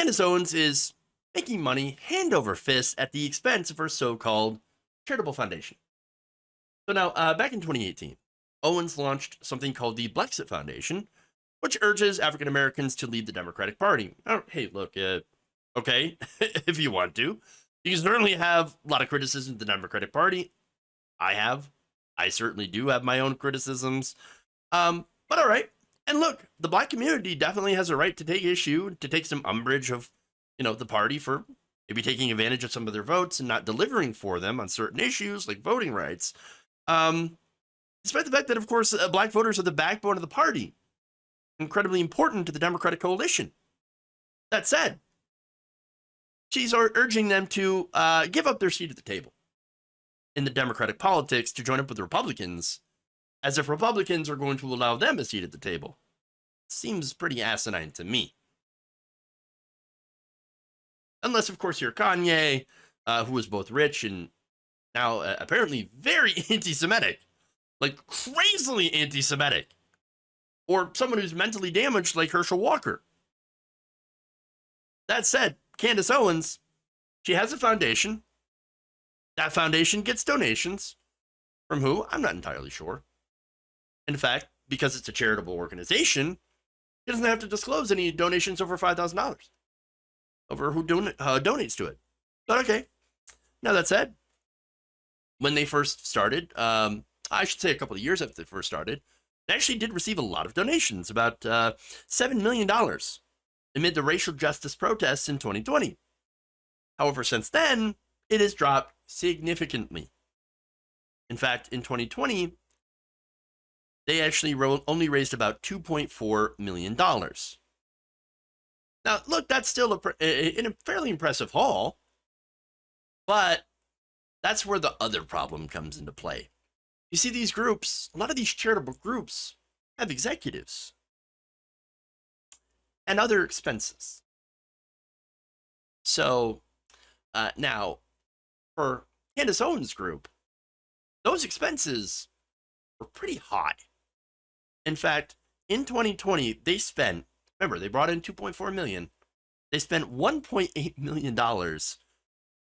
Candace Owens is making money hand over fist at the expense of her so-called charitable foundation. So now, back in 2018, Owens launched something called the Blexit Foundation, which urges African Americans to lead the Democratic Party. Oh, hey, look, okay, if you want to. You certainly have a lot of criticism of the Democratic Party. I certainly do have my own criticisms. But all right. And look, the black community definitely has a right to take issue, to take some umbrage of, the party for maybe taking advantage of some of their votes and not delivering for them on certain issues like voting rights. Despite the fact that, of course, black voters are the backbone of the party, incredibly important to the Democratic coalition. That said, she's urging them to give up their seat at the table in the Democratic politics to join up with the Republicans, as if Republicans are going to allow them a seat at the table. Seems pretty asinine to me. Unless, of course, you're Kanye, who is both rich and now apparently very anti-Semitic, like crazily anti-Semitic, or someone who's mentally damaged like Herschel Walker. That said, Candace Owens, she has a foundation. That foundation gets donations. From who? I'm not entirely sure. In fact, because it's a charitable organization, it doesn't have to disclose any donations over $5,000 over who donates to it. But okay. Now that said, when they first started, I should say a couple of years after they first started, they actually did receive a lot of donations, about $7 million amid the racial justice protests in 2020. However, since then, it has dropped significantly. In fact, in 2020, they actually only raised about $2.4 million. Now, look, that's still a fairly impressive haul, but that's where the other problem comes into play. You see, these groups, a lot of these charitable groups have executives and other expenses. So now, for Candace Owens' group, those expenses were pretty high. In fact, in 2020, they spent, remember, they brought in $2.4 million. They spent $1.8 million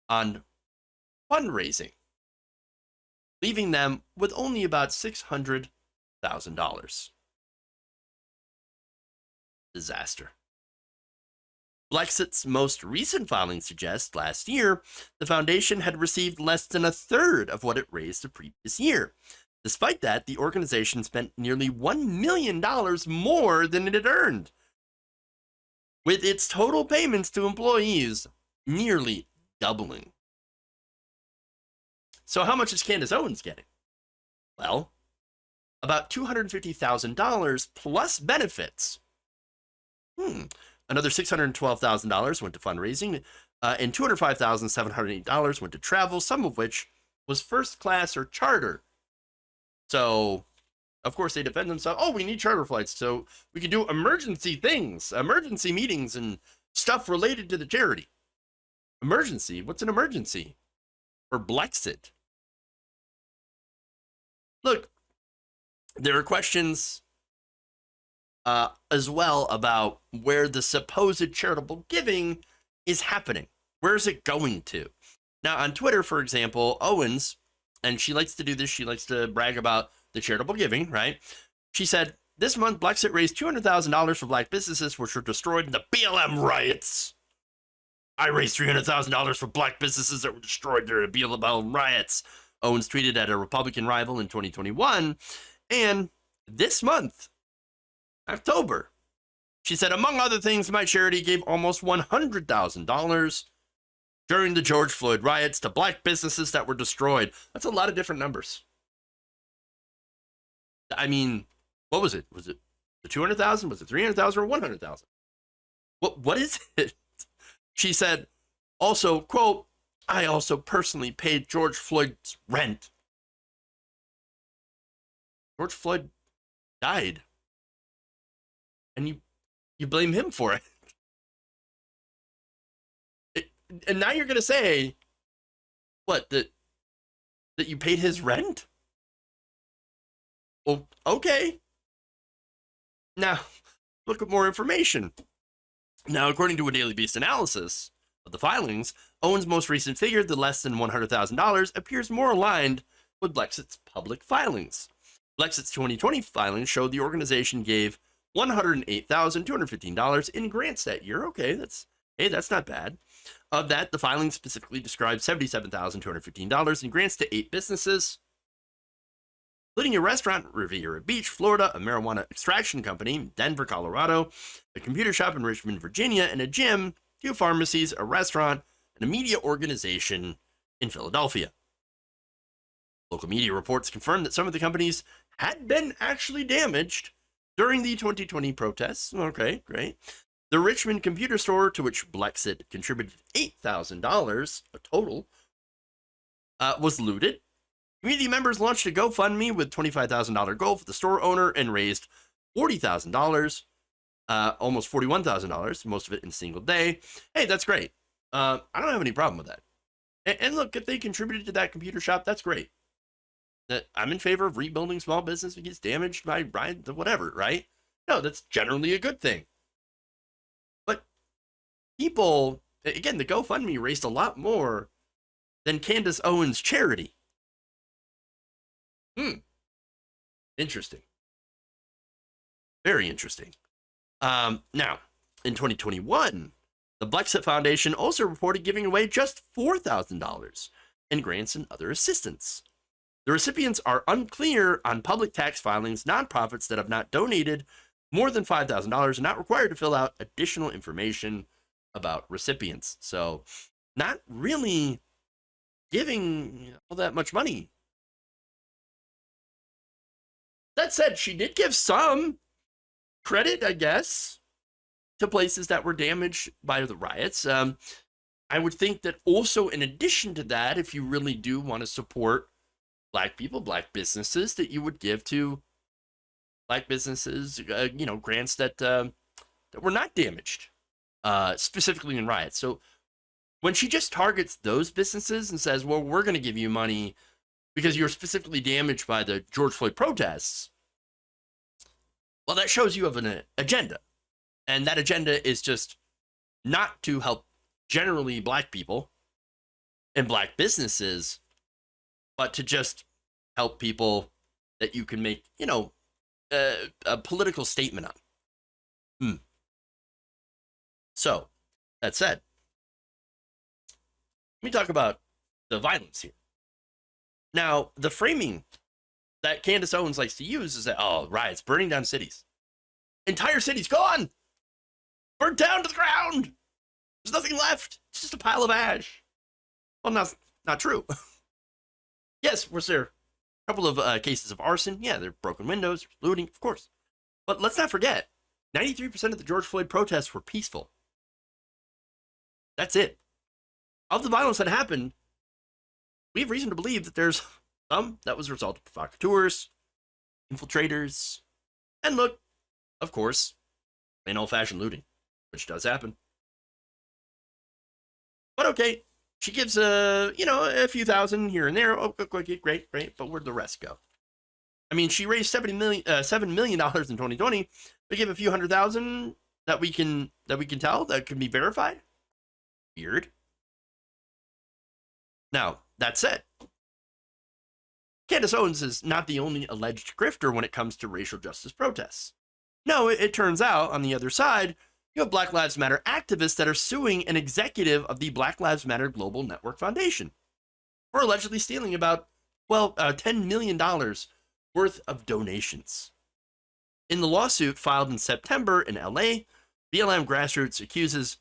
on fundraising, leaving them with only about $600,000. Disaster. Blexit's most recent filing suggests last year the foundation had received less than a third of what it raised the previous year. Despite that, the organization spent nearly $1 million more than it had earned, with its total payments to employees nearly doubling. So how much is Candace Owens getting? Well, about $250,000 plus benefits. Another $612,000 went to fundraising, and $205,708 went to travel, some of which was first class or charter. So, of course, they defend themselves. Oh, we need charter flights so we can do emergency things, emergency meetings, and stuff related to the charity. Emergency? What's an emergency? For Blexit. Look, there are questions as well about where the supposed charitable giving is happening. Where is it going to? Now, on Twitter, for example, Owens, and she likes to do this, she likes to brag about the charitable giving, right? She said, this month, Blexit raised $200,000 for black businesses which were destroyed in the BLM riots. I raised $300,000 for black businesses that were destroyed during the BLM riots. Owens tweeted at a Republican rival in 2021. And this month, October, she said, among other things, my charity gave almost $100,000 during the George Floyd riots to black businesses that were destroyed. That's a lot of different numbers. I mean, what was it? Was it the 200,000? Was it 300,000 or 100,000? What is it? She said, also, quote, I also personally paid George Floyd's rent. George Floyd died. And you blame him for it. And now you're going to say, what, that you paid his rent? Well, okay. Now, look at more information. Now, according to a Daily Beast analysis of the filings, Owens' most recent figure, the less than $100,000, appears more aligned with Blexit's public filings. Blexit's 2020 filings showed the organization gave $108,215 in grants that year. Okay, that's not bad. Of that, the filing specifically described $77,215 in grants to 8 businesses, including a restaurant in Riviera Beach, Florida, a marijuana extraction company in Denver, Colorado, a computer shop in Richmond, Virginia, and a gym, 2 pharmacies, a restaurant, and a media organization in Philadelphia. Local media reports confirmed that some of the companies had been actually damaged during the 2020 protests. Okay, great. The Richmond computer store, to which Blexit contributed $8,000, a total, was looted. Community members launched a GoFundMe with $25,000 goal for the store owner and raised $40,000, almost $41,000, most of it in a single day. Hey, that's great. I don't have any problem with that. And look, if they contributed to that computer shop, that's great. I'm in favor of rebuilding small business if it gets damaged by whatever, right? No, that's generally a good thing. But people, again, the GoFundMe raised a lot more than Candace Owens' charity. Interesting. Very interesting. Now, in 2021, the Blexit Foundation also reported giving away just $4,000 in grants and other assistance. The recipients are unclear on public tax filings. Nonprofits that have not donated more than $5,000 are not required to fill out additional information about recipients. So, not really giving all that much money. That said, she did give some credit, I guess, to places that were damaged by the riots. I would think that also, in addition to that, if you really do want to support Black people, Black businesses, that you would give to Black businesses, grants that were not damaged, specifically in riots. So when she just targets those businesses and says, well, we're going to give you money because you're specifically damaged by the George Floyd protests, well, that shows you have an agenda. And that agenda is just not to help generally Black people and Black businesses, but to just help people that you can make, a political statement on. So, that said, let me talk about the violence here. Now, the framing that Candace Owens likes to use is that, riots, burning down cities. Entire cities gone! Burned down to the ground! There's nothing left. It's just a pile of ash. Well, not true. Yes, was there a couple of cases of arson? Yeah, there are broken windows, looting, of course. But let's not forget, 93% of the George Floyd protests were peaceful. That's it. Of the violence that happened, we have reason to believe that there's some that was a result of provocateurs, infiltrators, and look, of course, plain old-fashioned looting, which does happen. But okay, she gives a few thousand here and there. Oh, great. But where'd the rest go? I mean, she raised $7 million in 2020. We give a few $100,000 that we can tell that can be verified. Weird. Now, that said, Candace Owens is not the only alleged grifter when it comes to racial justice protests. No, it turns out, on the other side, you have Black Lives Matter activists that are suing an executive of the Black Lives Matter Global Network Foundation for allegedly stealing about, $10 million worth of donations. In the lawsuit filed in September in LA, BLM Grassroots accuses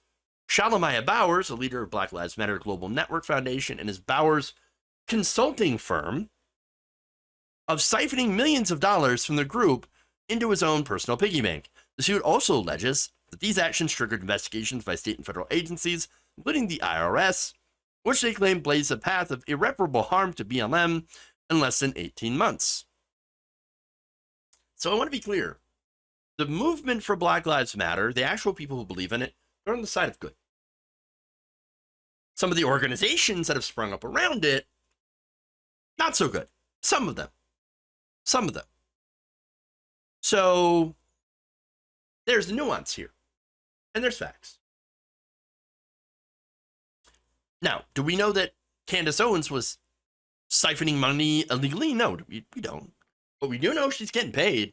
Shalomaya Bowers, a leader of Black Lives Matter Global Network Foundation, and his Bowers consulting firm, of siphoning millions of dollars from the group into his own personal piggy bank. The suit also alleges that these actions triggered investigations by state and federal agencies, including the IRS, which they claim blazed a path of irreparable harm to BLM in less than 18 months. So I want to be clear. The movement for Black Lives Matter, the actual people who believe in it, are on the side of good. Some of the organizations that have sprung up around it, not so good. Some of them. So there's the nuance here. and there's facts. Now, do we know that Candace Owens was siphoning money illegally? No, we don't. But we do know she's getting paid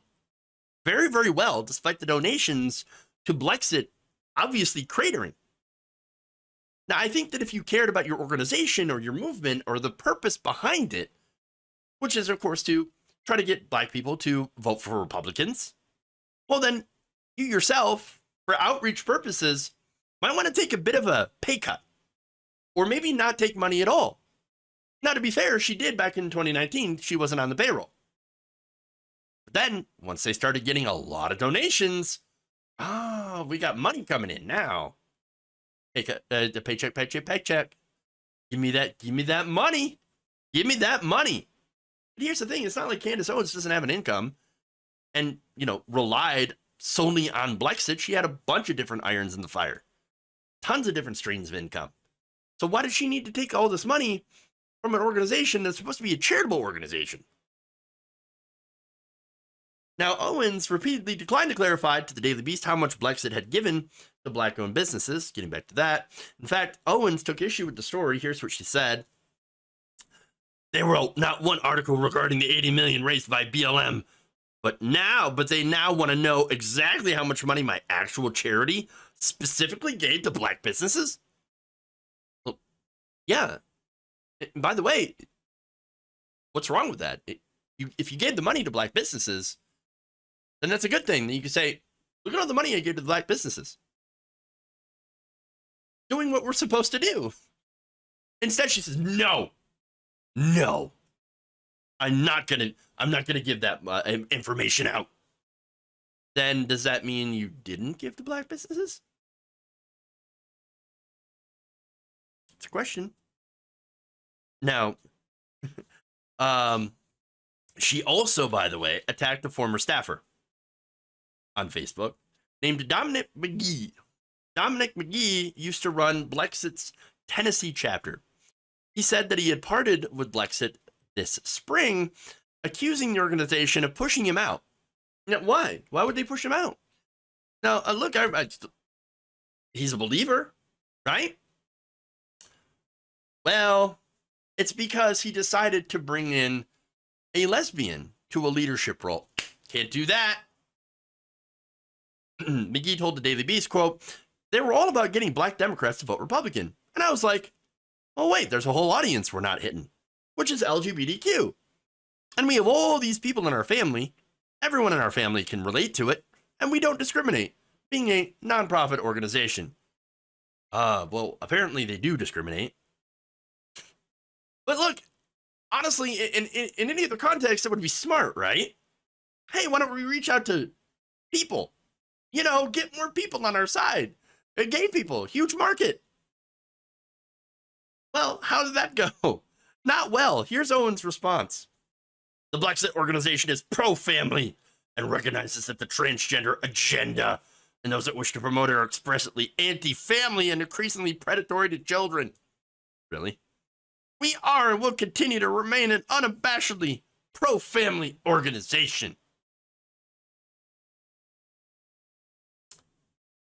very, very well, despite the donations to Blexit obviously cratering. Now, I think that if you cared about your organization or your movement or the purpose behind it, which is, of course, to try to get black people to vote for Republicans, well, then you yourself, for outreach purposes, might want to take a bit of a pay cut or maybe not take money at all. Now, to be fair, she did back in 2019. She wasn't on the payroll. But then, once they started getting a lot of donations, we got money coming in now. The paycheck. Give me that money. Give me that money. But here's the thing. It's not like Candace Owens doesn't have an income and, relied solely on Blexit. She had a bunch of different irons in the fire. Tons of different streams of income. So why does she need to take all this money from an organization that's supposed to be a charitable organization? Now, Owens repeatedly declined to clarify to the Daily Beast how much Blexit had given to black-owned businesses. Getting back to that. In fact, Owens took issue with the story. Here's what she said. There were not one article regarding the $80 million raised by BLM, but they now want to know exactly how much money my actual charity specifically gave to black businesses. Well, yeah. By the way, what's wrong with that? If you gave the money to black businesses, then that's a good thing. You can say, look at all the money I gave to the black businesses. Doing what we're supposed to do. Instead, she says, no, I'm not gonna give that information out. Then does that mean you didn't give to black businesses? It's a question. Now, she also, by the way, attacked a former staffer on Facebook named Dominic McGee. Dominic McGee used to run Blexit's Tennessee chapter. He said that he had parted with Blexit this spring, accusing the organization of pushing him out. Now, why? Why would they push him out? Now, look, he's a believer, right? Well, it's because he decided to bring in a lesbian to a leadership role. Can't do that. McGee told the Daily Beast, quote, they were all about getting black Democrats to vote Republican. And I was like, oh, wait, there's a whole audience we're not hitting, which is LGBTQ. And we have all these people in our family. Everyone in our family can relate to it. And we don't discriminate, being a nonprofit organization. Well, apparently they do discriminate. But look, honestly, in any other context, it would be smart, right? Hey, why don't we reach out to people? Get more people on our side. Gay people, huge market. Well, how did that go? Not well. Here's Owens' response. The Blexit organization is pro-family and recognizes that the transgender agenda and those that wish to promote it are expressly anti-family and increasingly predatory to children. Really? We are and will continue to remain an unabashedly pro-family organization.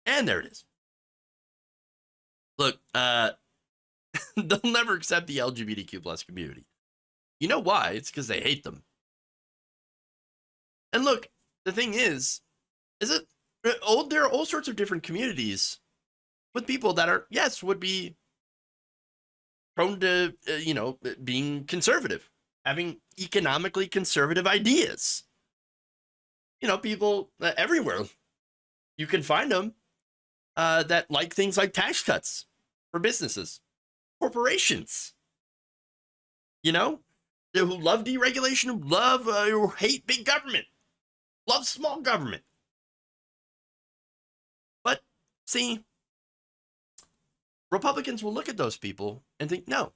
And there it is. Look, they'll never accept the LGBTQ plus community. You know why? It's because they hate them. And look, the thing is there are all sorts of different communities with people that are, yes, would be prone to, being conservative, having economically conservative ideas. People everywhere. You can find them that like things like tax cuts for businesses, corporations, who love deregulation, who hate big government, love small government. But see, Republicans will look at those people and think, no,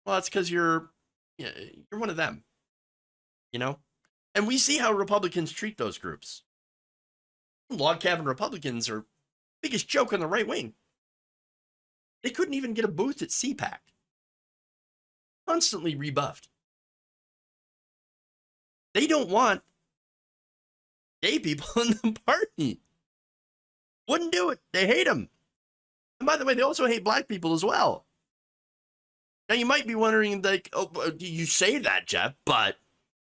well, it's because you're one of them, and we see how Republicans treat those groups. Log cabin Republicans are biggest joke on the right wing. They couldn't even get a booth at CPAC. Constantly rebuffed. They don't want gay people in the party. Wouldn't do it. They hate him. And by the way, they also hate black people as well. Now, you might be wondering, like, oh, you say that, Jeff, but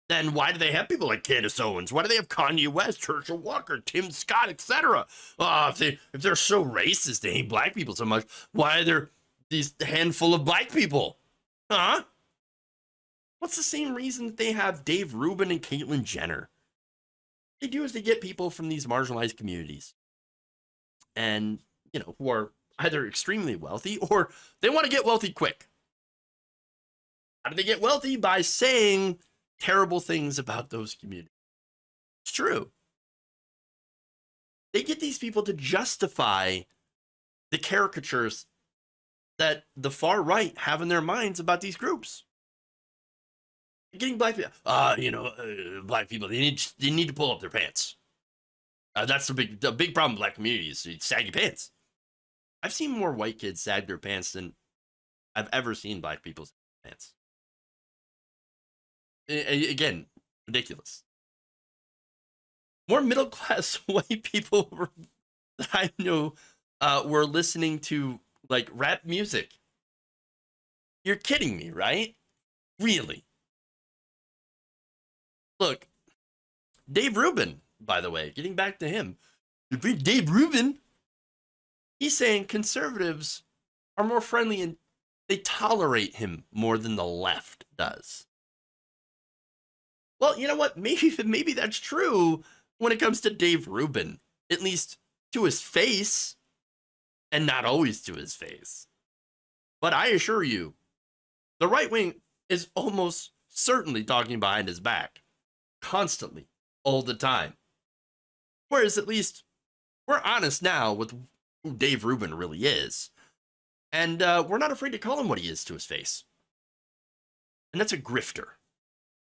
then why do they have people like Candace Owens? Why do they have Kanye West, Herschel Walker, Tim Scott, etc.? If they're so racist, they hate black people so much, why are there these handful of black people? Huh? What's the same reason that they have Dave Rubin and Caitlyn Jenner? What they do is they get people from these marginalized communities and, who are either extremely wealthy or they want to get wealthy quick. How do they get wealthy? By saying terrible things about those communities. It's true. They get these people to justify the caricatures that the far right have in their minds about these groups. Getting black people, black people, they need to pull up their pants. That's the big problem with black communities. It's saggy pants. I've seen more white kids sag their pants than I've ever seen black people's pants. Again, ridiculous. More middle class white people that I know were listening to like rap music. You're kidding me, right? Really? Look, Dave Rubin, by the way, getting back to him, Dave Rubin, he's saying conservatives are more friendly and they tolerate him more than the left does. Well, you know what? Maybe that's true when it comes to Dave Rubin, at least to his face, and not always to his face. But I assure you, the right wing is almost certainly talking behind his back, constantly, all the time. Whereas at least we're honest now with who Dave Rubin really is. And we're not afraid to call him what he is to his face. And that's a grifter.